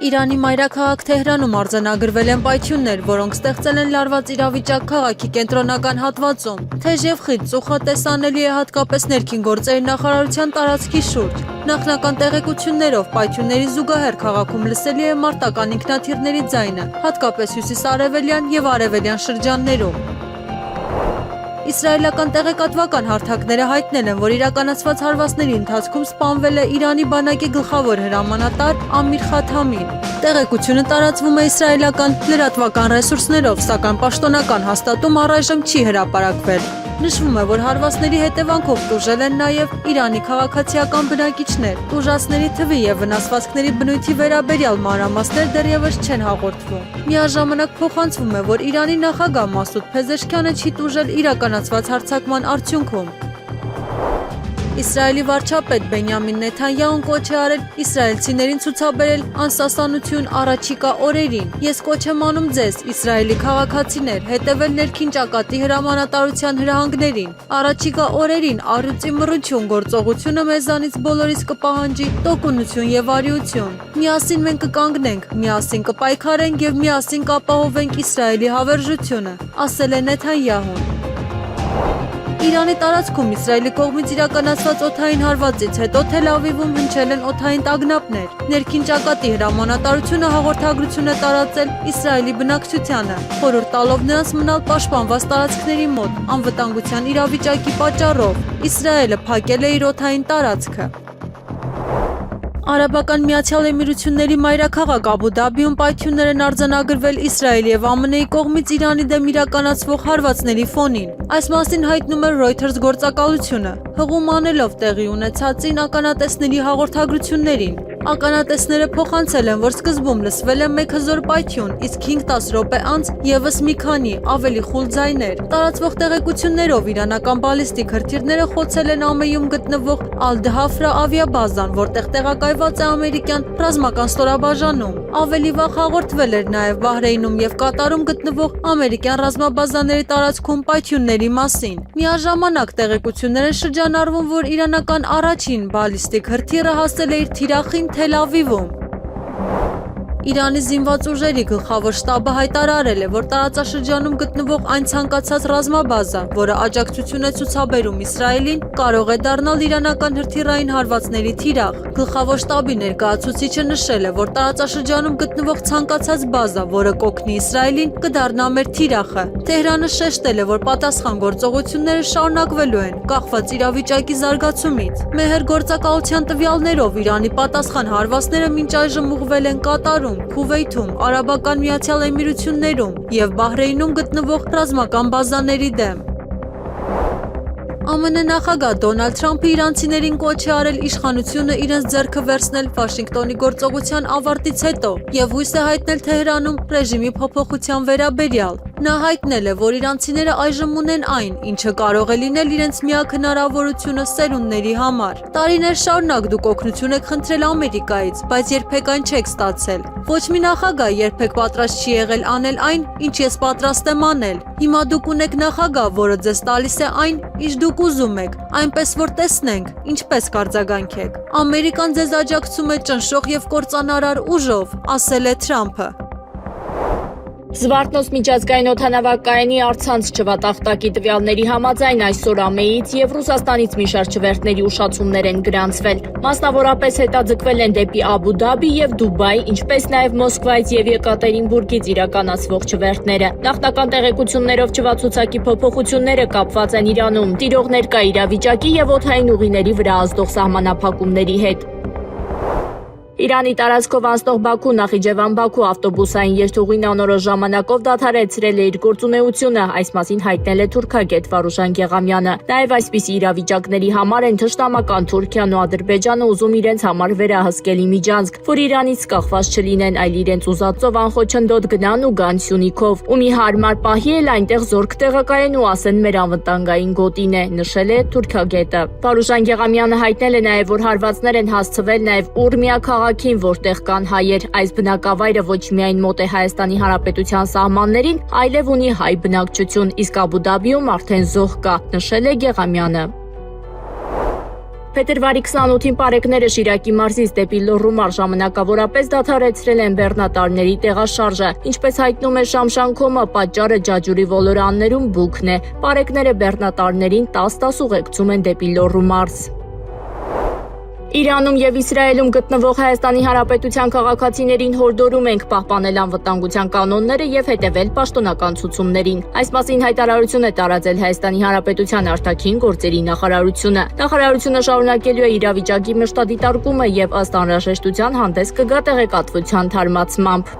Իրանի մայրաքաղաք Թեհրանում արձանագրվել են պայթյուններ, որոնք ստեղծել են լարված իրավիճակ քաղաքի կենտրոնական հատվածում։ Թեժև խիտ ծուխը տեսանելի է հատկապես ներքին գործերի նախարարության տարածքի շուրջ։ Նախնական տեղեկություններով պայթյունների զուգահեռ քաղաքում լսելի է մարտական ինքնաթիռների ձայնը, հատկապես հյուսիսարևելյան եւ արևելյան շրջաններում։ Իսրայելական տեղեկատվական հարթակները հայտնել են, որ իրականացված հարվածների ընթացքում սպանվել է Իրանի բանակի գլխավոր հրամանատար Ամիր Խաթամին։ Տեղեկությունը տարածվում է իսրայելական լրատվական ռեսուրսներով, սակայն պաշտոնական հաստատում առայժմ չի հրապարակվել։ Նշվում է, որ հարվածների հետևանքով տուժել են նաև Իրանի քաղաքացիական բնակիչներ։ Տուժածների թվի եւ վնասվածքների բնույթի վերաբերյալ մանրամասներ դեռևս չեն հաղորդվում։ Միաժամանակ փոխանցվում է, որ Իրանի նախագահ Մասուդ Փեզեշքյանը չի տուժել իրականացված հարձակման արդյունքում։ Իսրայելի վարչապետ Բենյամին Նեթանյահուն կոչ է արել իսրայելցիներին ցուցաբերել անսասանություն առաջիկա օրերին։ Ես կոչ եմ անում ձեզ, Իսրայելի քաղաքացիներ, հետևել ներքին ճակատի հրամանատարության հրահանգներին։ Առաջիկա օրերին առյուծի մռնչյուն գործողությունը մեզանից բոլորիս կպահանջի տոկունություն եւ արիություն։ Միասին մենք կկանգնենք, միասին կպայքարենք եւ միասին կապահովենք Իսրայելի հավերժությունը, ասել է Նեթանյահուն։ Իրանի տարածքում Իսրայելի կողմից իրականացված օդային հարվածից հետո Թել Ավիվում հնչել են օդային տագնապներ։ Ներքին ճակատի հրամանատարությունը հաղորդագրություն է տարածել Իսրայելի բնակչությանը, խորհուրդ տալով նրանց մնալ պաշտպանված տարածքների մոտ անվտանգության իրավիճակի պատճառով։ Իսրայելը փակել է իր օդային տարածքը։ Արաբական Միացյալ Էմիրությունների մայրաքաղաք Աբու Դաբիում պայթյուններ են արձանագրվել Իսրայելի եւ ԱՄՆ-ի կողմից Իրանի դեմ իրականացվող հարվածների ֆոնին։ Այս մասին հայտնում է Reuters գործակալությունը, հղում անելով տեղի ունեցածին ականատեսների հաղորդագրություններին։ Ականատեսները փոխանցել են, որ սկզբում լսվել է մեկ հզոր պայթյուն, իսկ 5-10 րոպե անց եւս մի քանի ավելի խուլ ձայներ։ Տարածվող տեղեկություններով իրանական բալիստիկ հրթիռները խոցել են ԱՄՆ-ում գտնվող Ալ-Դհաֆրա ավիաբազան, որտեղ տեղակայված է ամերիկյան ռազմական ստորաբաժանում։ Ավելի վաղ հաղորդվել էր նաև Բահրեյնում եւ Կատարում գտնվող ամերիկյան ռազմաբազաների տարածքում պայթյունների մասին։ Միաժամանակ տեղեկություններ են շրջանառվում, որ իրանական առաջին բալիստիկ հրթիռը հասել է իր թիրախին Թել Ավիվում։ Իրանի զինված ուժերի գլխավոր շտաբը հայտարարել է, որ տարածաշրջանում գտնվող այն ցանկացած ռազմաբազա, որը աջակցություն է ցուցաբերում Իսրայելին, կարող է դառնալ իրանական հրթիռային հարվածների թիրախ։ Գլխավոր շտաբի ներկայացուցիչը նշել է, որ տարածաշրջանում գտնվող ցանկացած բազա, որը կօգնի Իսրայելին, կդառնա մեր թիրախը։ Թեհրանը շեշտել է, որ պատասխան գործողությունները շարունակվելու են, կախված իրավիճակի զարգացումից։ Մեհր գործակալության տվյալներով Իրանի պատասխան հարվածները մինչ այժմ ուղղվել են Կատարում, Քուվեյթում, Արաբական Միացյալ Էմիրություններում եւ Բահրեյնում գտնվող ռազմական բազաների դեմ։ ԱՄՆ նախագահ Դոնալդ Թրամփը իրանցիներին կոչ է արել իշխանությունը իրենց ձեռքը վերցնել Վաշինգտոնի գործողության ավարտից հետո եւ հույս է հայտնել Թեհրանում ռեժիմի փոփոխության վերաբերյալ։ Նա հայտնել է, որ իրանցիները այժմ ունեն այն, ինչը կարող է լինել իրենց միակ հնարավորությունը սերունդների համար։ Տարիներ շարունակ դուք օգնություն եք խնդրել Ամերիկայից, բայց երբեք այն չեք ստացել։ Ոչ մի նախագահ երբեք պատրաստ չի եղել անել այն, ինչ ես պատրաստ եմ անել։ Հիմա դուք ունեք նախագահ, որը ձեզ տալիս է այն, ինչ դուք ուզում եք, այնպես որ տեսնենք, ինչպես կարձագանքեք։ Ամերիկան ձեզ աջակցում է ճնշող եւ կործանարար ուժով, ասել է Թրամփը։ Զվարթնոց միջազգային օդանավակայանի առցանց չվատախտակի տվյալների համաձայն այսօր ԱՄԷ-ից եւ Ռուսաստանից մի շարք չվերթների ուշացումներ են գրանցվել։ Մասնավորապես հետաձգվել են դեպի Աբու Դաբի եւ Դուբայ, ինչպես նաեւ Մոսկվայից եւ Եկատերինբուրգից իրականացվող չվերթները։ Նախնական տեղեկություններով չվացուցակի փոփոխությունները կապված են Իրանում տիրող ներկա իրավիճակի եւ օդային ուղիների վրա ազդող սահմանափակումների հետ։ Իրանի տարածքով անցնող Բաքու-Նախիջևան-Բաքու ավտոբուսային երթուղին անորոշ ժամանակով դադարեցրել է իր գործունեությունը, այս մասին հայտնել է թուրքագետ Վարուժան Գեղամյանը։ Նաև այսպիսի իրավիճակների համար են թշնամական Թուրքիան ու Ադրբեջանը ուզում իրենց համար վերահսկել միջանցք, որ Իրանից կախված չլինեն, այլ իրենց ուզածով անխոչնդոտ գնան ու գան Սյունիքով։ Ու մի հարմար պահի էլ այնտեղ զորք տեղակայեն ու ասեն մեր անվտանգային գոտին է, նշել է թուրքագետը։ Վարուժան Գեղամյանը հայտնել է նաև, որ հարվածներ են հասցվել նաև Ուրմիա քաղաքին, որտեղ կան հայեր։ Այս բնակավայրը ոչ միայն մոտ է Հայաստանի Հանրապետության սահմաններին, այլև ունի հայ բնակչություն, իսկ Աբու Դաբիում արդեն զոհ կա, նշել է Գեղամյանը։ Փետրվարի 28-ին պարեկները Շիրակի մարզից դեպի Լոռու ժամանակավորապես դադարեցրել են բեռնատարների տեղաշարժը։ Ինչպես հայտնում է Շամշանքոմը, պատճառը ջաջուրի ոլորաններում բուքն է։ Պարեկները բեռնատարներին 10 ուղեկցում են դեպի Լոռու մարզ։ Իրանում եւ Իսրայելում գտնվող Հայաստանի Հանրապետության քաղաքացիներին հորդորում ենք պահպանել անվտանգության կանոնները եւ հետեւել պաշտոնական ցուցումներին։ Այս մասին հայտարարություն է տարածել Հայաստանի Հանրապետության արտաքին գործերի նախարարությունը։ Նախարարությունը շարունակելու է իրավիճակի մշտադիտարկումը եւ ըստ անհրաժեշտության հանդես կգա տեղեկատվության թարմացմամբ։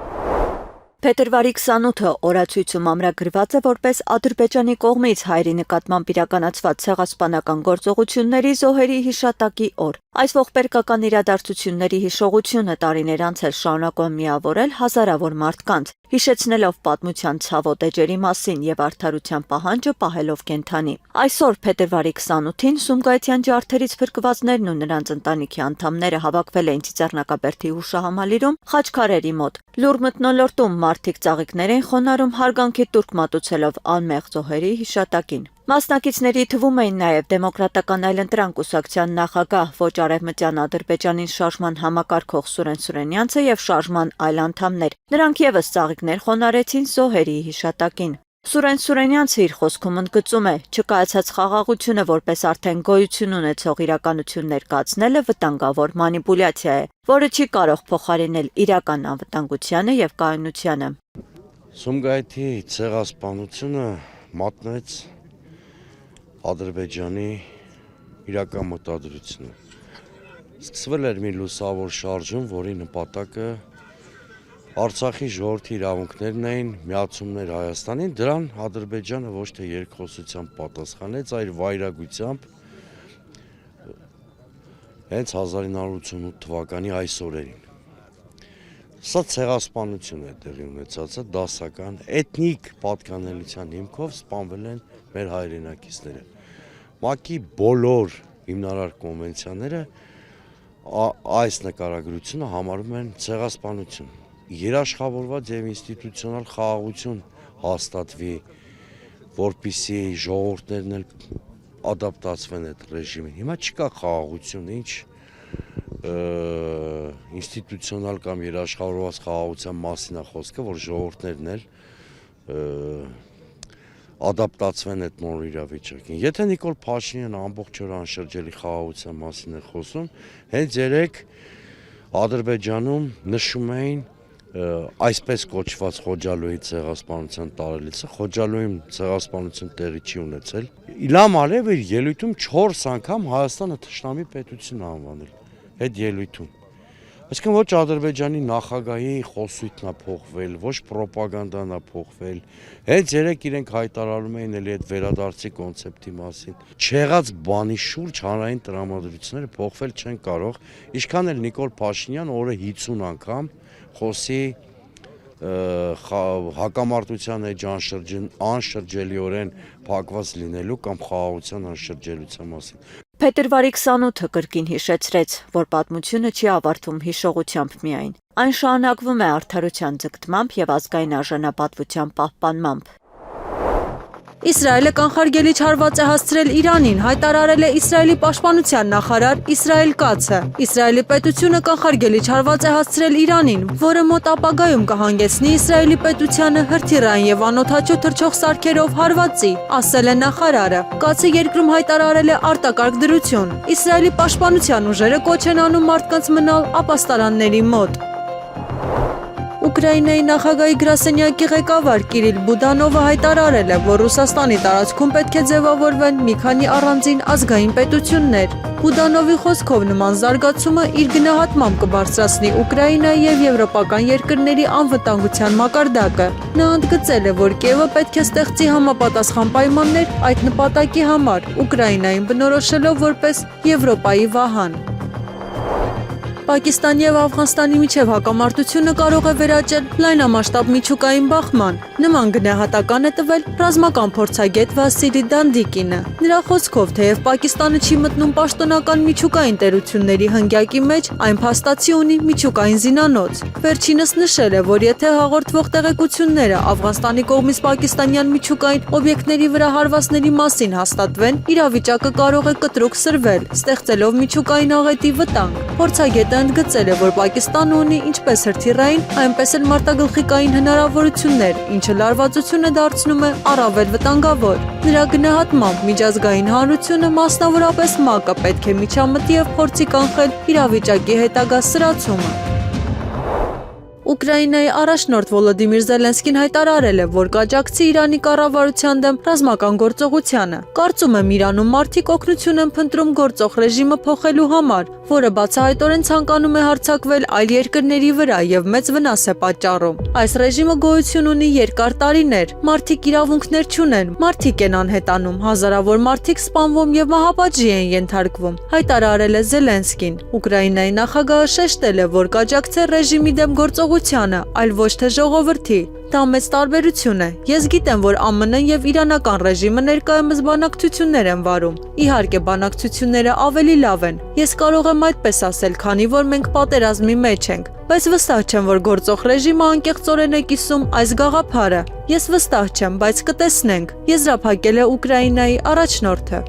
Փետրվարի 28-ը օրացույցում ամրագրված է որպես Ադրբեջանի կողմից հայերի նկատմամբ իրականացված ցեղասպանական գործողությունների զոհերի հիշատակի օր։ Այս ողբերգական իրադարձությունների հիշողությունը տարիներ անց էլ շարունակում է միավորել հազարավոր մարդկանց, հիշեցնելով պատմության ցավոտ էջերի մասին եւ արդարության պահանջը պահելով կենթանի։ Այսօր փետրվարի 28-ին Սումգայիթյան ջարդերից փրկվածներն ու նրանց ընտանիքի անդամները հավաքվել էին Ծիծեռնակաբերդի հուշահամալիրում Խաչքարերի մոտ։ Լուռ մթնոլորտում մարդիկ ծաղիկներ են խոնարհում հարգանքի տուրք մատուցելով անմեղ զոհերի հիշատակին։ Մասնակիցների թվում էին նաև Դեմոկրատական այլընտրանք կուսակցության նախագահ ոչ արևմտյան Ադրբեջանին շարժման համակարգող Սուրեն Սուրենյանցը եւ շարժման այլ անդամներ։ Նրանք եւս ծաղիկներ խոնարհեցին զոհերի հիշատակին։ Սուրեն Սուրենյանցը իր խոսքում ընդգծում է, չկայացած խաղաղությունը որպես արդեն գոյություն ունեցող իրականություն ներկայացնելը վտանգավոր մանիպուլյացիա է, որը չի կարող փոխարինել իրական անվտանգությանը եւ կայունությանը։ Սումգայիթի ցեղասպանությունը մատնեց Ադրբեջանի իրական մտադրությունը։ Սկսվել էր մի լուսավոր շարժում, որի նպատակը Արցախի ժողովրդի իրավունքներն էին, միացումներ Հայաստանին, դրան Ադրբեջանը ոչ թե երկխոսությամբ պատասխանեց, այլ վայրագությամբ հենց 1988 թվականի այս օրերին։ Սա ցեղասպանություն է տեղի ունեցած, դասական, էթնիկ պատկանելիության հիմքով սպանվել են մեր հայրենակիցները։ ՄԱԿ-ի բոլոր հիմնարար կոնվենցիաները այս նկարագրությունը համարում են ցեղասպանություն։ Երաշխավորված եւ ինստիտուցիոնալ խաղաղություն հաստատվի, որպեսզի ժողովուրդներն էլ ադապտացվեն այդ ռեժիմին։ Հիմա չկա խաղաղություն, ինչ ինստիտուցիոնալ կամ երաշխավորված խաղաղության մասին է խոսքը, որ ժողովուրդներն էլ ադապտացվեն այդ նոր իրավիճակին։ Եթե Նիկոլ Փաշինյանը ամբողջ օր անշրջելի խաղաղության մասին է խոսում, հենց երեկ Ադրբեջանում նշում էին այսպես կոչված Խոջալոյի ցեղասպանության տարելիցը, Խոջալոյում ցեղասպանություն տեղի չի ունեցել։ Իլհամ Ալիևը իր ելույթում 4 անգամ Հայաստանը թշնամի պետություն անվանել այդ ելույթում։ Այսինքն ոչ Ադրբեջանի նախագահի խոսույթն է փոխվել, ոչ ռոպագանդան է փոխվել։ Հենց երեք իրենք հայտարարում էին էլի այդ վերադարձի կոնցեպտի մասին։ Չեղած բանի շուրջ հանրային տրամադրությունները փոխվել չեն կարող, ինչքան էլ Նիկոլ Փաշինյան օրը 50 անգամ խոսի հակամարտության էջ անշրջելիորեն փակված լինելու կամ խաղաղության անշրջելիության մասին։ Փետրվարի 28-ը կրկին հիշեցրեց, որ պատմությունը չի ավարտվում հիշողությամբ միայն։ Այն շարունակվում է արդարության ձգտմամբ եւ ազգային արժանապատվության պահպանմամբ։ Իսրայելը կանխարգելիչ հարված է հասցրել Իրանին, հայտարարել է Իսրայելի պաշտպանության նախարար Իսրայել Կացը։ Իսրայելի պետությունը կանխարգելիչ հարված է հասցրել Իրանին, որը մոտ ապագայում կհանգեցնի Իսրայելի պետությանը հրթիռային եւ անօդաչու թռչող սարքերով հարվածի, ասել է նախարարը։ Կացը երկրում հայտարարել է արտակարգ դրություն։ Իսրայելի պաշտպանության ուժերը կոչ են անում մարդկանց մնալ ապաստարանների մոտ։ Ուկրաինայի նախագահի գրասենյակի ղեկավար Կիրիլ Բուդանովը հայտարարել է, որ Ռուսաստանի տարածքում պետք է ձևավորվեն մի քանի առանձին ազգային պետություններ։ Բուդանովի խոսքով նման զարգացումը իր գնահատմամբ կբարձրացնի Ուկրաինայի եւ եվրոպական երկրների անվտանգության մակարդակը։ Նա ընդգծել է, որ Կիևը պետք է ստեղծի համապատասխան պայմաններ այդ նպատակի համար, Ուկրաինային բնորոշելով որպես Եվրոպայի վահան։ Պակիստանի եւ Աֆղանստանի միջև հակամարտությունը կարող է վերաճել լայնամասշտաբ միջուկային բախման։ Նման գնահատական է տվել ռազմական փորձագետ Վասիլի Դանդիկինը։ Նրա խոսքով, թեև Պակիստանը չի մտնում պաշտոնական միջուկային տերությունների հնգյակի մեջ, այն փաստացի ունի միջուկային զինանոց։ Վերջինս նշել է, որ եթե հաղորդվող տեղեկությունները Աֆղանստանի կողմից պակիստանյան միջուկային օբյեկտների վրա հարվածների մասին հաստատվեն, իրավիճակը կարող է կտրուկ սրվել, ստեղծելով միջուկային աղետի վտանգ։ Փորձագետը ընդգծել է, որ Պակիստանը ունի ինչպես հրթիռային, այնպես էլ մարտագլխիկային հնարավորություններ, ինչը լարվածությունը դարձնում է առավել վտանգավոր։ Նրա գնահատմամբ միջազգային հանրությունը, մասնավորապես ՄԱԿ-ը, պետք է միջամտի եւ փորձի կանխել իրավիճակի հետագա սրացումը։ Ուկրաինայի առաջնորդ Վոլոդիմիր Զելենսկին հայտարարել է, որ կաջակցի Իրանի կառավարության դեմ ռազմական գործողությանը։ Կարծում եմ, Իրանում մարդիկ օգնություն են փնտրում գործող ռեժիմը փոխելու համար, որը բացահայտորեն ցանկանում է հարձակվել այլ երկրների վրա եւ մեծ վնաս է պատճառում։ Այս ռեժիմը գոյություն ունի երկար տարիներ, մարդիկ իրավունքներ չունեն, մարդիկ են անհետանում, հազարավոր մարդիկ սպանվում եւ մահապատժի են ենթարկվում, հայտարարել է Զելենսկին։ Ուկրաինայի նախագահը շեշտել է, որ կաջակցի ռեժիմի դեմ գործողությանը, այլ ոչ թե ժողովրդի։ Դա մեծ տարբերություն է։ Ես գիտեմ, որ ԱՄՆ-ն եւ իրանական ռեժիմը ներկայումս բանակցություններ են վարում։ Իհարկե, բանակցությունները ավելի լավ են։ Ես կարող եմ այդպես ասել, քանի որ մենք պատերազմի մեջ ենք, բայց վստահ չեմ, որ գործող ռեժիմը անկեղծորեն է կիսում այս գաղափարը։ Ես վստահ չեմ, բայց կտեսնենք, եզրափակել է Ուկրաինայի առաջնորդը։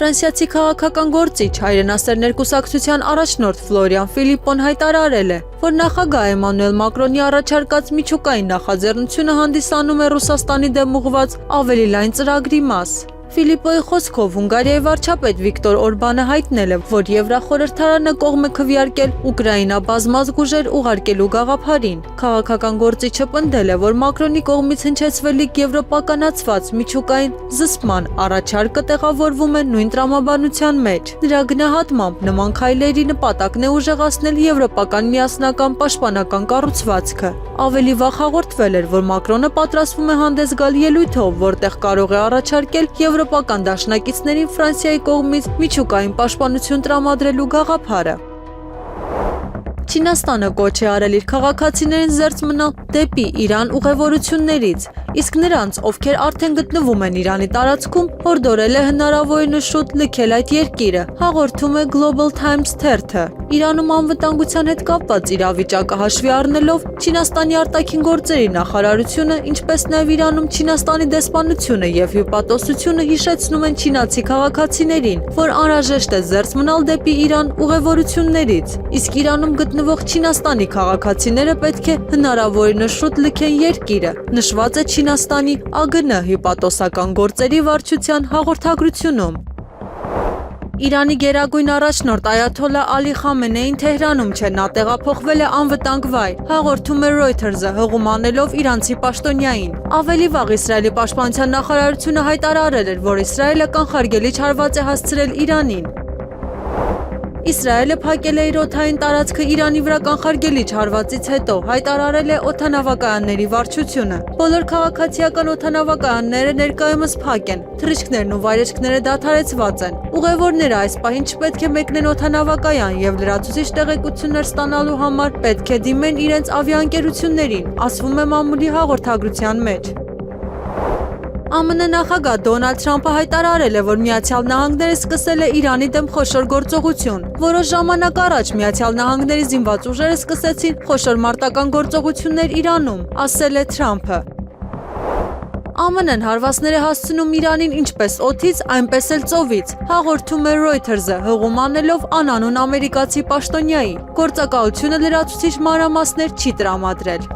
Ֆրանսիացի քաղաքական գործիչ հայրենասերներ կուսակցության առաջնորդ Ֆլորիան Ֆիլիպպոն հայտարարել է, որ նախագահ Էմանուել Մակրոնի առաջարկած միջուկային նախաձեռնությունը հանդիսանում է Ռուսաստանի դեմ ուղղված ավելի լայն ծրագրի մաս։ Ֆիլիպպոյի խոսքով Հունգարիայի վարչապետ Վիկտոր Օրբանը հայտնել է, որ Եվրախորհրդարանը կողմ է քվեարկել Ուկրաինա բազմազգ ուժեր ուղարկելու գաղափարին։ Քաղաքական գործիչը պնդել է, որ Մակրոնի կողմից հնչեցվելիք եվրոպականացված միջուկային զսպման առաջարկը տեղավորվում է նույն տրամաբանության մեջ։ Նրա գնահատմամբ նման քայլերի նպատակն է ուժեղացնել եվրոպական միասնական պաշտպանական կառուցվածքը։ Ավելի վաղ հաղորդվել էր, որ Մակրոնը պատրաստվում է հանդես գալ ելույթով, որտեղ կարող է առաջարկել եվրոպական դաշնակիցներին Ֆրանսիայի կողմից միջուկային պաշտպանություն տրամադրելու գաղափարը։ Չինաստանը կոչ է արել իր քաղաքացիներին զերծ մնալ դեպի Իրան ուղևորություններից, իսկ նրանց, ովքեր արդեն գտնվում են Իրանի տարածքում, հորդորել է հնարավորինս շուտ լքել այդ երկիրը, հաղորդում է Global Times թերթը։ Իրանում անվտանգության հետ կապված իրավիճակը հաշվի առնելով, Չինաստանի արտաքին գործերի նախարարությունը, ինչպես նաև Իրանում Չինաստանի դեսպանությունը եւ հյուպատոսությունը հիշեցնում են չինացի քաղաքացիներին, որ անհրաժեշտ է զերծ մնալ դեպի Իրան ուղևորություններից, իսկ Իրանում գտնվող Չինաստանի քաղաքացիները պետք է հնարավորինս շուտ լքեն երկիրը, նշված է Չինաստանի ԱԳՆ հյուպատոսական գործերի վարչության հաղորդագրությունում։ Իրանի գերագույն առաջնորդ Այաթոլլա Ալի Խամենեին Թեհրանում չէ, նա տեղափոխվել է անվտանգ վայր, հաղորդում է Reuters-ը, հղում անելով իրանցի պաշտոնյային։ Ավելի վաղ Իսրայելի պաշտպանության նախարարությունը հայտարարել էր, որ Իսրայելը կանխարգելիչ հարված է հասցրել Իրանին։ Իսրայելը փակել է իր օդային տարածքը Իրանի վրա կանխարգելիչ հարվածից հետո, հայտարարել է օդանավակայանների վարչությունը։ Բոլոր քաղաքացիական օդանավակայանները ներկայումս փակ են, թռիչքներն ու վայրեջքները դադարեցված են։ Ուղևորները այս պահին չպետք է մեկնեն օդանավակայան եւ լրացուցիչ տեղեկություններ ստանալու համար պետք է դիմեն իրենց ավիաընկերություններին, ասվում է մամուլի հաղորդագրության մեջ։ ԱՄՆ նախագահ Դոնալդ Թրամփը հայտարարել է, որ Միացյալ Նահանգները սկսել է Իրանի դեմ խոշոր գործողություն։ Որոշ ժամանակ առաջ Միացյալ Նահանգների զինված ուժերը սկսեցին խոշոր մարտական գործողություններ Իրանում, ասել է Թրամփը։ ԱՄՆ-ն հարվածներ է հասցնում Իրանին ինչպես օդից, այնպես էլ ծովից, հաղորդում է Reuters-ը, հղում անելով անանուն ամերիկացի պաշտոնյայի։ Գործակալությունը լրացուցիչ մանրամասներ չի տրամադրել։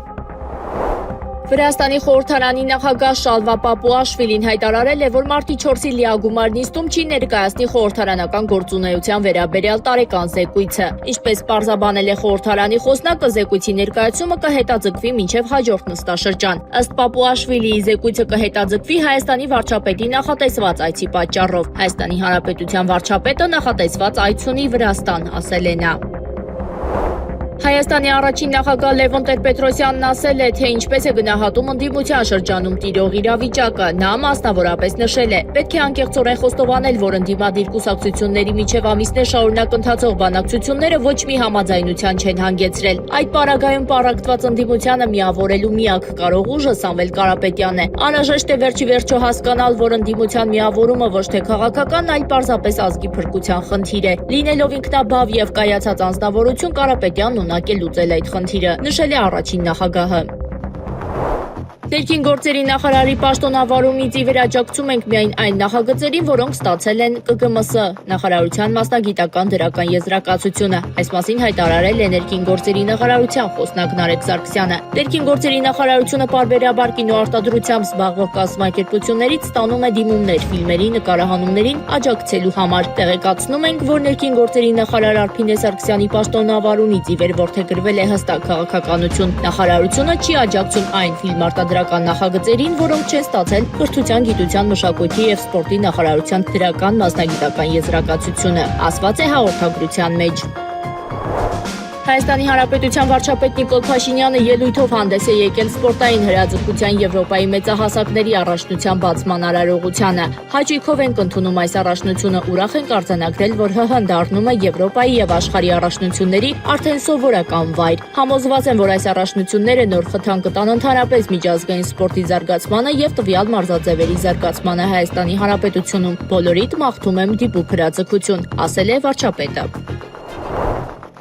Վրաստանի խորհրդարանի նախագահ Շալվա Պապուաշվիլին հայտարարել է, որ մարտի 4-ի լիագումար նիստում չի ներկայացնի խորհրդարանական գործունեության վերաբերյալ տարեկան զեկույցը։ Ինչպես պարզաբանել է խորհրդարանի խոսնակը, զեկույցի ներկայացումը կհետաձգվի մինչև հաջորդ նստաշրջան։ Ըստ Պապուաշվիլիի, զեկույցը կհետաձգվի Հայաստանի վարչապետի նախատեսված այցի պատճառով։ Հայաստանի Հանրապետության վարչապետը նախատեսված այց ունի Վրաստան, ասել է նա։ Հայաստանի առաջին նախագահ Լևոն Տեր-Պետրոսյանն ասել է, թե ինչպես է գնահատում ընդդիմության շրջանում տիրող իրավիճակը։ Նա մասնավորապես նշել է. պետք է անկեղծորեն խոստովանել, որ ընդդիմադիր կուսակցությունների միջև ամիսներ շարունակ ընթացող բանակցությունները ոչ մի համաձայնության չեն հանգեցրել։ Այդ պարագայում պառակտված ընդդիմությանը միավորելու միակ կարող ուժը Սամվել Կարապետյանն է։ Անհրաժեշտ է վերջիվերջո հասկանալ, որ ընդդիմության միավորումը ոչ թե քաղաքական, այլ պարզապես ազգի փրկության խնդիր է։ Լինելով ինքնաբավ եւ կայացած անձնավորություն, Կարապետյանն ունակ է լուծել այդ խնդիրը, նշել է առաջին նախագահը։ Ներքին գործերի նախարարի պաշտոնավարումից ի վեր աջակցում ենք միայն այն նախագծերին, որոնք ստացել են ԿԳՄՍ նախարարության մասնագիտական դրական եզրակացությունը։ Այս մասին հայտարարել է Ներքին գործերի նախարարության խոսնակ Նարեկ Սարգսյանը։ Ներքին գործերի նախարարությունը պարբերաբար կինոարտադրությամբ զբաղվող կազմակերպություններից ստանում է դիմումներ ֆիլմերի նկարահանումներին աջակցելու համար։ Տեղեկացնում ենք, որ Ներքին գործերի նախարար Արփինե Սարգսյանի պաշտոնավարումից ի վեր որդեգրվել է հստակ քաղաքականություն։ Նախարարությունը չի աջակցում այն ֆիլմարտադրական նախագծերին, որոնք չեն ստացել կրթության, գիտության, մշակույթի եւ սպորտի նախարարության դրական մասնագիտական եզրակացությունը, ասված է հաղորդագրության մեջ։ Հայաստանի Հանրապետության վարչապետ Նիկոլ Փաշինյանը ելույթով հանդես է եկել սպորտային հրաձգության Եվրոպայի մեծահասակների առաջնության բացման արարողությանը։ Հաճույքով ենք ընդունում այս առաջնությունը, ուրախ ենք արձանագրել, որ ՀՀ-ն դառնում է Եվրոպայի եւ աշխարհի առաջնությունների արդեն սովորական վայր։ Համոզված եմ, որ այս առաջնությունները նոր խթան կտան ընդհանրապես միջազգային սպորտի զարգացմանը եւ տվյալ մարզաձևերի զարգացմանը Հայաստանի Հանրապետությունում։ Բոլորիդ մաղթում եմ դիպուկ հրաձգություն, ասել է վարչապետը։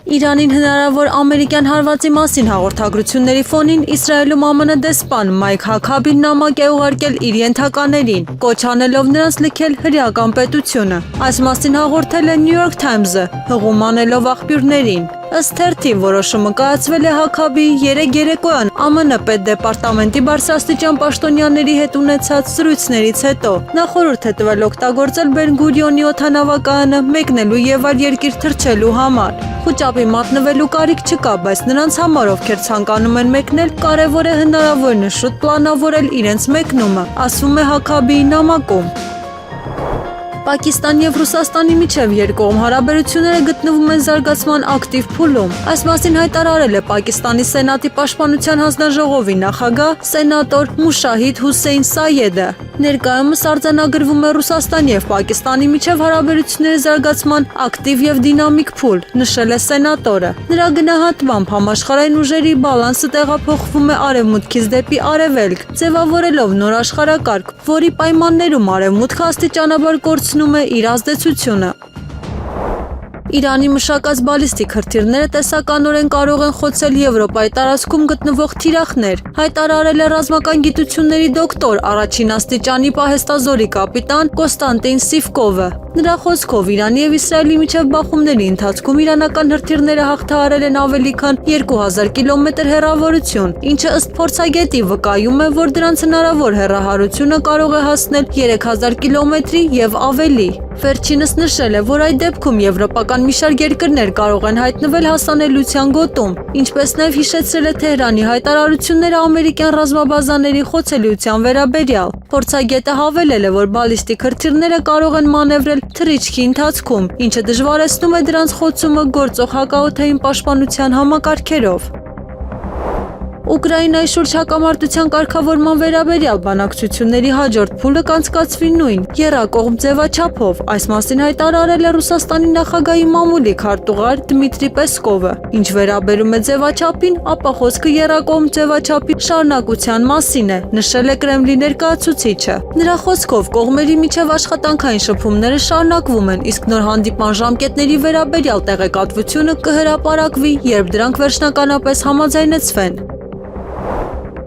Իրանին հնարավոր ամերիկյան հարվածի մասին հաղորդագրությունների ֆոնին Իսրայելում ԱՄՆ դեսպան Մայք Հաքաբին նամակ է ուղարկել իր ենթականերին, կոչ անելով նրանց լքել հրեական պետությունը։ Այս մասին հաղորդել է New York Times-ը, հղում անելով աղբյուրներին։ Ըստ թերթի որոշումը կայացվել է Հաքաբի 3 երեկոյան ԱՄՆ պետդեպարտամենտի բարձրաստիճան պաշտոնյաների հետ ունեցած զրույցներից հետո։ Նա խորհուրդ է տվել օգտագործել Բեն-Գուրիոնի օդանավակայանը մեկնելու եւ այլ երկիր թռչելու համար։ Խուճապի մատնվելու կարիք չկա, բայց նրանց համար, ովքեր ցանկանում են մեկնել, կարևոր է հնարավորինս շուտ պլանավորել իրենց մեկնումը, ասվում է Հաքաբիի նամակում։ Պակիստանի եւ Ռուսաստանի միջև երկկողմ հարաբերությունները գտնվում են զարգացման ակտիվ փուլում։ Այս մասին հայտարարել է Պակիստանի Սենատի պաշտպանության հանձնաժողովի նախագահ սենատոր Մուշահիդ Հուսեյն Սայեդը։ Ներկայումս արձանագրվում է Ռուսաստանի եւ Պակիստանի միջև հարաբերությունների զարգացման ակտիվ եւ դինամիկ փուլ, նշել է սենատորը։ Նրա գնահատմամբ համաշխարհային ուժերի բալանսը տեղափոխվում է արևմուտքից դեպի արևելք, ձևավորելով նոր աշխարհակարգ, որի պայմաններում արևմուտքը աստիճանաբար կորցնում է իր ազդեցությունը։ Իրանի մշակած բալիստիկ հրթիռները տեսականորեն կարող են խոցել Եվրոպայի տարածքում գտնվող թիրախներ, հայտարարել է ռազմական գիտությունների դոկտոր առաջին աստիճանի պահեստազորի կապիտան Կոստանտին Սիվկովը։ Նրա խոսքով Իրանի եւ Իսրայելի միջև բախումների ընթացքում իրանական հրթիռները հաղթահարել են ավելի քան 2000 կիլոմետր հեռավորություն, ինչը ըստ փորձագետի վկայում է, որ դրանց հնարավոր հեռահարությունը կարող է հասնել 3000 կիլոմետրի եւ ավելի։ Վերջինս նշել է, որ այդ դեպքում եվրոպական մի շարք երկրներ կարող են հայտնվել հասանելիության գոտում, ինչպես նաև հիշեցրել է Թեհրանի հայտարարությունները ամերիկյան ռազմաբազաների խոցելիության վերաբերյալ։ Փորձագետը հավելել է, որ բալիստիկ հրթիռները կարող են մանևրել թռիչքի ընթացքում, ինչը դժվարեցնում է դրանց խոցումը գործող հակաօդային պաշտպանության համակարգերով։ Ուկրաինայի շուրջ հակամարտության կարգավորման վերաբերյալ բանակցությունների հաջորդ փուլը կանցկացվի նույն եռակողմ ձևաչափով, այս մասին հայտարարել է Ռուսաստանի նախագահի մամուլի քարտուղար Դմիտրի Պեսկովը։ Ինչ վերաբերում է ձևաչափին, ապա խոսքը եռակողմ ձևաչափի շարունակության մասին է, նշել է Կրեմլի ներկայացուցիչը։ Նրա խոսքով կողմերի միջև աշխատանքային շփումները շարունակվում են, իսկ նոր հանդիպման ժամկետների վերաբերյալ տեղեկատվությունը կհրապարակվի, երբ դրանք վերջնականապես համաձայնեցվեն։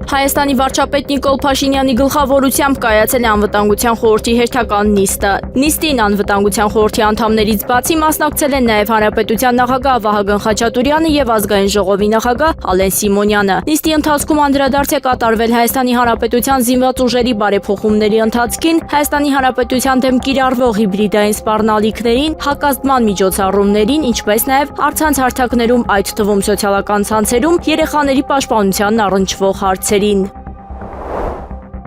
Հայաստանի վարչապետ Նիկոլ Փաշինյանի գլխավորությամբ կայացել է Անվտանգության խորհրդի հերթական նիստը։ Նիստին Անվտանգության խորհրդի անդամներից բացի մասնակցել են նաև Հանրապետության նախագահ Վահագն Խաչատուրյանը եւ Ազգային ժողովի նախագահ Ալեն Սիմոնյանը։ Նիստի ընթացքում անդրադարձ է կատարվել Հայաստանի Հանրապետության զինված ուժերի բարեփոխումների ընթացքին, Հայաստանի Հանրապետության դեմ կիրառվող հիբրիդային սպառնալիքներին, հակազդման միջոցառումներին, ինչպես նաև առցանց հարթակներում, այդ թվում սոցիալական ցանցերում երեխաների պաշտպանությանն առնչվող հարցեր։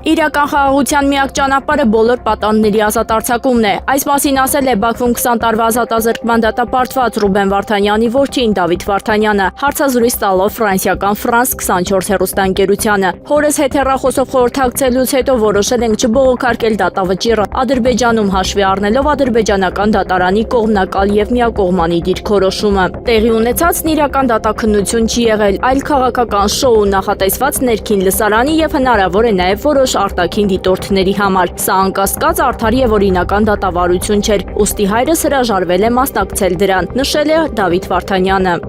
Իրական խաղաղության միակ ճանապարհը բոլոր պատանդների ազատ արձակումն է։ Այս մասին ասել է Բաքվում 20 տարվա ազատազրկման դատապարտված Ռուբեն Վարդանյանի որդին Դավիթ Վարդանյանը, հարցազրույց տալով ֆրանսիական France 24 հեռուստաընկերությանը։ Հորս հետ հեռախոսով խորհրդակցելուց հետո որոշել ենք չբողոքարկել դատավճիռը, Ադրբեջանում հաշվի առնելով ադրբեջանական դատարանի կողմնակալ եւ միակողմանի դիրքորոշումը։ Տեղի ունեցածն իրական դատաքննություն չի եղել, այլ քաղաքական շոու նախատեսված ներքին լսարանի եւ հնարավոր է նաեւ որոշ արտաքին դիտորդների համար։ Սա անկասկած արդար եւ օրինական դատավարություն չէր, ուստի հայրս հրաժարվել է մասնակցել դրան, նշել է Դավիթ Վարդանյանը։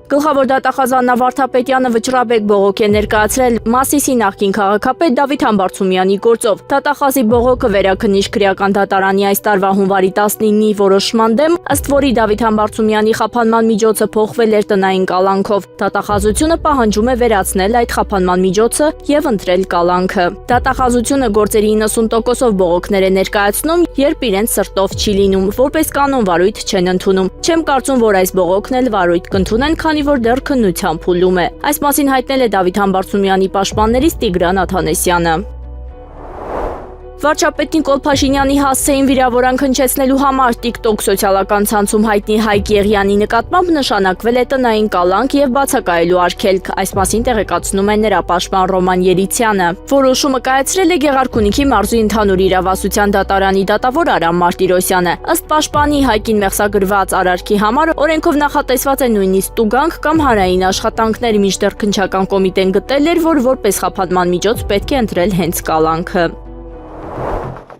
Գլխավոր դատախազ Աննա Վարդապետյանը վճռաբեկ բողոք է ներկայացրել Մասիսի նախկին քաղաքապետ Դավիթ Համբարձումյանի գործով։ Դատախազի բողոքը վերաքննիչ քրեական դատարանի այս տարվա հունվարի 19-ի որոշման դեմ, ըստ որի Դավիթ Համբարձումյանի խափանման միջոցը փոխվել էր տնային կալանքով։ Դատախազությունը պահանջում է վերացնել այդ խափանման միջոցը եւ ընտրել կալանքը։ Դատախազությունը գործերի 90%-ով բողոքներ է ներկայացնում, երբ իրենց սրտով չի լինում, որպես կանոն վարույթ չեն ընդունում։ Չեմ կարծում, որ այս բողոքն էլ վարույթ կընդունեն, քանի որ դեռ քննության փուլում է։ Այս մասին հայտնել է Դավիթ Համբարձումյանի պաշտպաններից Տիգրան Աթանեսյանը։ Վարչապետ Նիկոլ Փաշինյանի հասցեին վիրավորանք հնչեցնելու համար TikTok սոցիալական ցանցում հայտնի Հայկ Եղյանի նկատմամբ նշանակվել է տնային կալանք եւ բացակայելու արգելք, այս մասին տեղեկացնում է նրա պաշտպան Ռոման Երիցյանը։ Որոշումը կայացրել է Գեղարքունիքի մարզի ընդհանուր իրավասության դատարանի դատավոր Արամ Մարտիրոսյանը։ Ըստ պաշտպանի Հայկին մեղսագրված արարքի համար օրենքով նախատեսված է նույնիսկ տուգանք կամ հանրային աշխատանքներ, մինչդեռ քննչական կոմիտեն գտել էր, որ որպես խափանման միջոց պետք է ընտրել հենց կալանքը։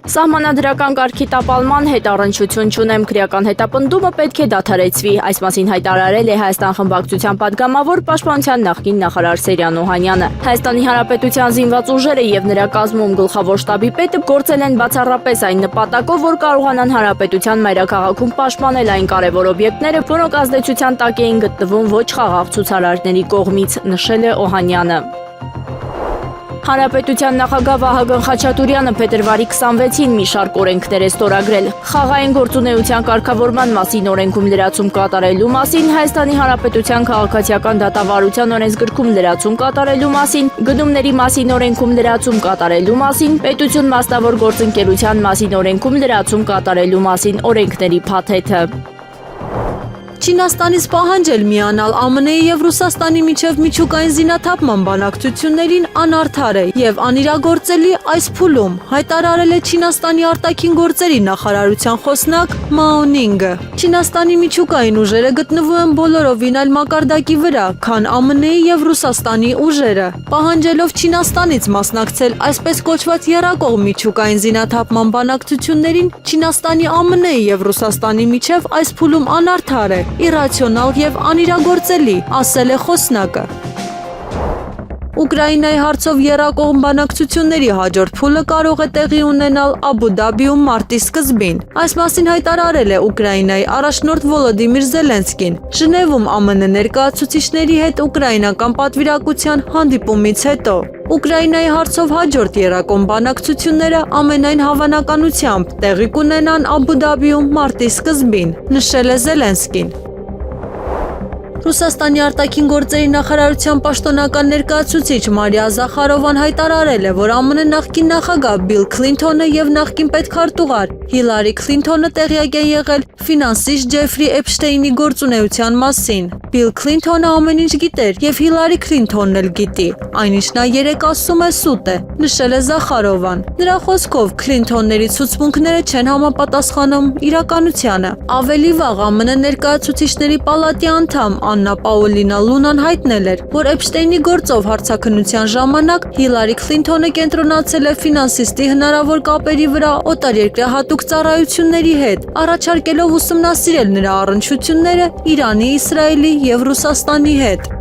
Սահմանադրական կարգի տապալման հետ առնչություն չունեմ, քրեական հետապնդումը պետք է դադարեցվի, այս մասին հայտարարել է Հայաստան խմբակցության падգամավոր պաշտպանության նախկին նախարար Սերյան Օհանյանը։ Հայաստանի Հանրապետության զինված ուժերը եւ նրա կազմում գլխավոր շտաբի պետը գործել են բացառապես այն նպատակով, որ կարողանան հանրապետության մայրաքաղաքում պաշտպանել այն կարևոր օբյեկտները, որոնք ազդեցության տակ էին գտնվում ոչ խաղաղ ցուցարարների կողմից, նշել է Օհանյանը։ Հանրապետության նախագահ Վահագն Խաչատուրյանը փետրվարի 26-ին մի շարք օրենքներ է ստորագրել։ Խաղային գործունեության կարգավորման մասին օրենքում լրացում կատարելու մասին, Հայաստանի Հանրապետության քաղաքացիական դատավարության օրենսգրքում լրացում կատարելու մասին, գնումների մասին օրենքում լրացում կատարելու մասին, պետություն մասնավոր գործընկերության մասին օրենքում լրացում կատարելու մասին օրենքների փաթեթը։ Չինաստանից պահանջել միանալ ԱՄՆ-ի եւ Ռուսաստանի միջև միջուկային զինաթափման բանակցություններին անարդար է եւ անիրագործելի այս փուլում, հայտարարել է Չինաստանի արտաքին գործերի նախարարության խոսնակ Մաո Նինգը։ Չինաստանի միջուկային ուժերը գտնվում են բոլորովին այլ մակարդակի վրա, քան ԱՄՆ-ի եւ Ռուսաստանի ուժերը։ Պահանջելով Չինաստանից մասնակցել այսպես կոչված եռակողմ միջուկային զինաթափման բանակցություններին, Չինաստանի ԱՄՆ-ի եւ Ռուսաստանի միջև այս փուլում անարդար է, իրացիոնալ եւ անիրագործելի, ասել է խոսնակը։ Ուկրաինայի հարցով եռակողմ բանակցությունների հաջորդ փուլը կարող է տեղի ունենալ Աբու Դաբիում մարտի սկզբին։ Այս մասին հայտարարել է Ուկրաինայի առաջնորդ Վոլոդիմիր Զելենսկին Ժնևում ԱՄՆ ներկայացուցիչների հետ ուկրաինական պատվիրակության հանդիպումից հետո։ Ուկրաինայի հարցով հաջորդ եռակողմ բանակցությունները ամենայն հավանականությամբ տեղի կունենան Աբու Դաբիում մարտի սկզբին, նշել է Զելենսկին։ Ռուսաստանի արտաքին գործերի նախարարության պաշտոնական ներկայացուցիչ Մարիա Զախարովան հայտարարել է, որ ԱՄՆ նախկին նախագահ Բիլ Քլինթոնը եւ նախկին պետքարտուղար Հիլարի Քլինթոնը տեղյակ են եղել ֆինանսիչ Ջեֆրի Էփշտեյնի գործունեության մասին։ Բիլ Քլինթոնը ամեն ինչ գիտեր եւ Հիլարի Քլինթոնն էլ գիտի։ Այնինչ նա երեք ասում է սուտ է, նշել է Զախարովան։ Նրա խոսքով Քլինթոնների ցուցմունքները չեն համապատասխանում իրականությանը։ Ավելի վաղ ԱՄՆ ներկայացուցիչների պալատի անդամ Աննա Պաուլինա Լունան հայտնել էր, որ Էփշտեյնի գործով հարցաքննության ժամանակ Հիլարի Քլինթոնը կենտրոնացել է ֆինանսիստի հնարավոր կապերի վրա օտարերկրահատուկ ծառայությունների հետ, առաջարկելով ուսումնասիրել նրա առնչությունները Իրանի, Իսրայելի եւ Ռուսաստանի հետ։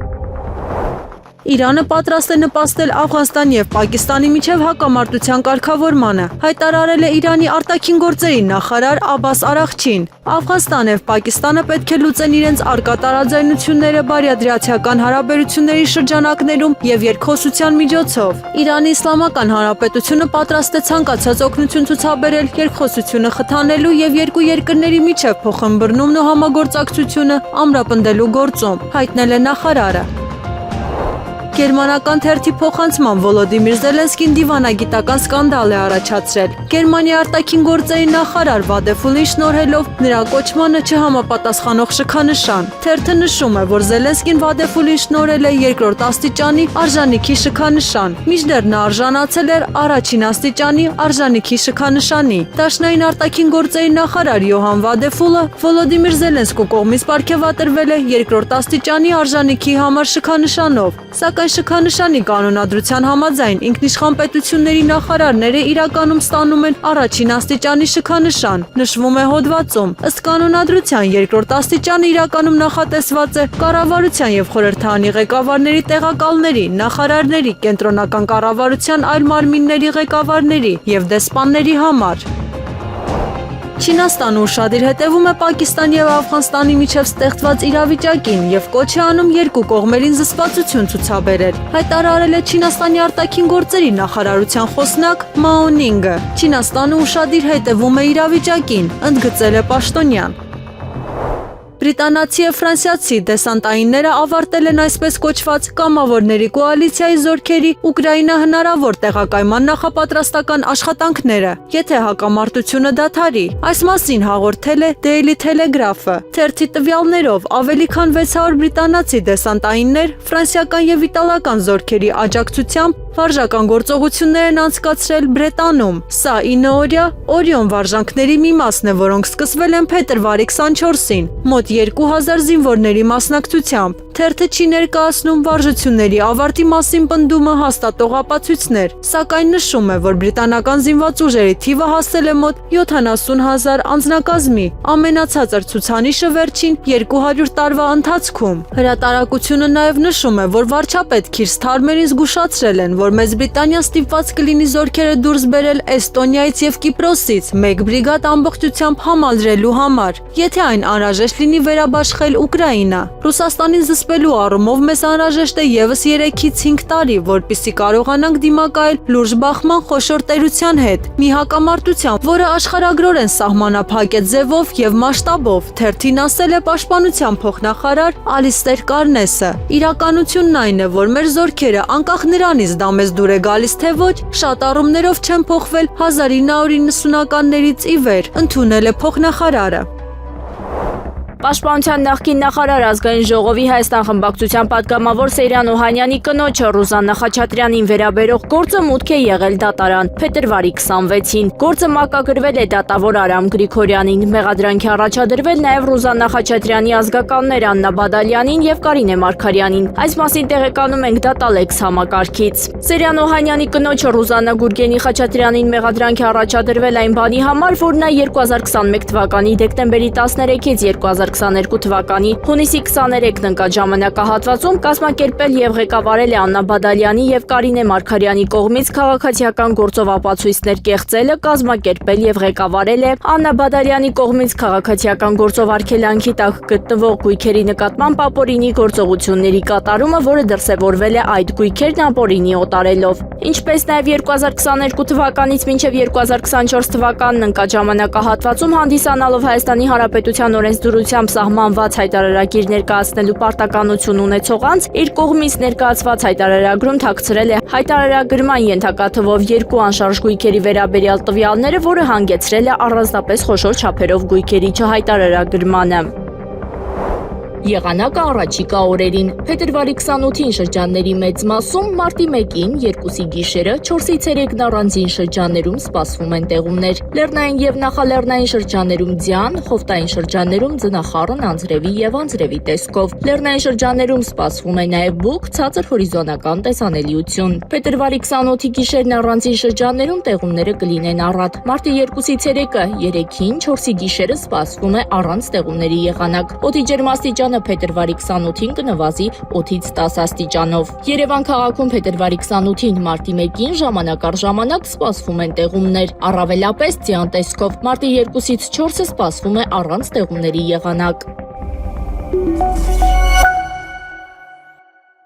Իրանը պատրաստ է նպաստել Աֆղանստանի եւ Պակիստանի միջև հակամարտության կարգավորմանը, հայտարարել է Իրանի արտաքին գործերի նախարար Աբբաս Արաղչին։ Աֆղանստանն եւ Պակիստանը պետք է լուծեն իրենց արկա տարաձայնությունները բարյադրացիական հարաբերությունների շրջանակներում եւ երկխոսության միջոցով։ Իրանի Իսլամական Հանրապետությունը պատրաստ է ցանկացած օգնություն ցուցաբերել երկխոսությունը խթանելու եւ երկու երկրների միջև փոխըմբռնումն ու համագործակցությունը ամրապնդելու գործում, հայտնել է նախարարը։ Գերմանական թերթի փոխանցման Վոլոդիմիր Զելենսկին դիվանագիտական սկանդալ է առաջացրել։ Գերմանիայի արտաքին գործերի նախարար Վադեֆուլին շնորհելով նրա կոչմանը չհամապատասխանող շքանշան։ Թերթը նշում է, որ Զելենսկին Վադեֆուլին շնորհել է երկրորդ աստիճանի արժանիքի շքանշան, մինչդեռ նա արժանացել էր առաջին աստիճանի արժանիքի շքանշանի։ Դաշնային արտաքին գործերի նախարար Յոհան Վադեֆուլը Վոլոդիմիր Զելենսկու կողմից պարգևատրվել է երկրորդ աստիճանի արժանիքի համար շքանշանով, սակայն շքանշանի կանոնադրության համաձայն ինքնիշխան պետությունների նախարարները իրականում ստանում են առաջին աստիճանի շքանշան, նշվում է հոդվածում։ Ըստ կանոնադրության երկրորդ աստիճանը իրականում նախատեսված է կառավարության եւ խորհրդարանի ղեկավարների տեղակալների, նախարարների, կենտրոնական կառավարության այլ մարմինների ղեկավարների եւ դեսպանների համար։ Չինաստանը ուշադիր հետևում է Պակիստանի եւ Աֆղանստանի միջև ստեղծված իրավիճակին եւ կոչ է անում երկու կողմերին զսպվածություն ցուցաբերել։ Հայտարարել է Չինաստանի արտաքին գործերի նախարարության խոսնակ Մաո Նինգը։ Չինաստանը ուշադիր հետևում է իրավիճակին, ընդգծել է պաշտոնյան։ Բրիտանացի եւ ֆրանսիացի դեսանտայինները ավարտել են այսպես կոչված կամավորների կոալիցիայի զորքերի Ուկրաինա հնարավոր տեղակայման նախապատրաստական աշխատանքները, եթե հակամարտությունը դադարի։ Այս մասին հաղորդել է Daily Telegraph-ը։ Թերթի տվյալներով ավելի քան 600 բրիտանացի դեսանտայիններ ֆրանսիական եւ իտալական զորքերի աջակցությամբ վարժական գործողություններ են անցկացրել Բրետանում։ Սա 9-օրյա Օրիոն վարժանքների մի մասն է, որոնք սկսվել են փետրվարի 24-ին, մոտ 2000 զինվորների մասնակցությամբ։ Թերթը չի ներկայացնում վարժությունների ավարտի մասին պնդումը հաստատող ապացույցներ, սակայն նշում է, որ բրիտանական զինված ուժերի թիվը հասել է մոտ 70,000 անձնակազմի, ամենացածր ցուցանիշը վերջին 200 տարվա ընթացքում։ Հրատարակությունը նաև նշում է, որ վարչապետ Քիր Սթարմերին զգուշացրել են, որ Մեծ Բրիտանիան ստիպված կլինի զորքերը դուրս բերել Էստոնիայից եւ Կիպրոսից մեկ բրիգադ ամբողջությամբ համալրելու համար, եթե այն անհրաժեշտ լինի վերաբաշխել Ուկրաինա։ Ռուսաստանին զսպելու առումով մեզ անհրաժեշտ է եւս 3-ից 5 տարի, որպեսզի կարողանանք դիմակայել լուրջ բախման խոշոր տերության հետ։ Մի հակամարտության, որը աշխարհագրորեն սահմանափակ է ձևով եւ մասշտաբով, թերթին ասել է պաշտպանության փոխնախարար Ալիստեր Կարնեսը։ Իրականությունն այն է, որ մեր զորքերը անկախ նրանից դա մեզ դուր է գալիս թե ոչ, շատ առումներով չեն փոխվել 1990-ականներից ի վեր, ընդունել է փոխնախարարը։ Պաշտպանության նախկին նախարար ազգային ժողովի Հայաստան խմբակցության պատգամավոր Սեյրան Օհանյանի կնոջը Ռուզաննա Խաչատրյանին վերաբերող գործը մուտք է եղել դատարան փետրվարի 26-ին։ Գործը մակագրվել է դատավոր Արամ Գրիգորյանին, մեղադրանքի առաջադրվել նաև Ռուզաննա Խաչատրյանի ազգականներ Աննա Բադալյանին եւ Կարինե Մարգարյանին։ Այս մասին տեղեկանում ենք Դատալեքս համակարգից։ Սեյրան Օհանյանի կնոջը Ռուզաննա Գուրգենի Խաչատրյանին մեղադրանքի առաջադրվել այն բանի համար, որ նա 2021 թվականի դեկտեմբերի 13-ից 2022 թվականի հունիսի 23-ն ընկած ժամանակահատվածում կազմակերպել եւ ղեկավարել է Աննա Բադալյանի եւ Կարինե Մարգարյանի կողմից քաղաքացիական գործով ապացույցներ կեղծելը, կազմակերպել եւ ղեկավարել է Աննա Բադալյանի կողմից քաղաքացիական գործով արգելանքի տակ գտնվող գույքերի նկատմամբ ապօրինի գործողությունների կատարումը, որը դրսևորվել է այդ գույքերն ապօրինի օտարելով։ Ինչպես նաև 2022 թվականից մինչև 2024 թվականն ընկած ժամանակահատվածում հանդիսանալով Հայաստանի Հանրապետության օրենսդրությամբ սահմանված հայտարարագիր ներկայացնելու պարտականություն ունեցող անձ իր կողմից ներկայացված հայտարարագրում թաքցրել է հայտարարագրման ենթակա թվով 2 անշարժ գույքերի վերաբերյալ տվյալները, որը հանգեցրել է առանձնապես խոշոր չափերով գույքերի չհայտարարագրմանը։ Եղանակը առաջիկա օրերին փետրվարի 28-ին շրջանների մեծ մասում, մարտի 1-ին 2-ի գիշերը 4-ից 3-ն առանձին շրջաններում սպասվում են տեղումներ։ Լեռնային եւ նախալեռնային շրջաններում ձյան, խովտային շրջաններում ձնախառն, անձրևի եւ անձրևի տեսքով։ Լեռնային շրջաններում սպասվում է նաեւ բուք, ցածր հորիզոնական տեսանելիություն։ Փետրվարի 28-ի գիշերն առանձին շրջաններում տեղումները կլինեն առատ։ Մարտի 2-ից 3-ը 3-ին 4-ի գիշերը սպասվում է առանց տեղումների եղանակ։ Օդի ջերմաստիճանը փետրվարի 28-ին կնվազի 8-ից 10 աստիճանով։ Երևան քաղաքում փետրվարի 28-ին մարտի 1-ին ժամանակ առ ժամանակ սպասվում են տեղումներ, առավելապես ձյան տեսքով։ Մարտի 2-ից 4-ը սպասվում է առանց տեղումների եղանակ։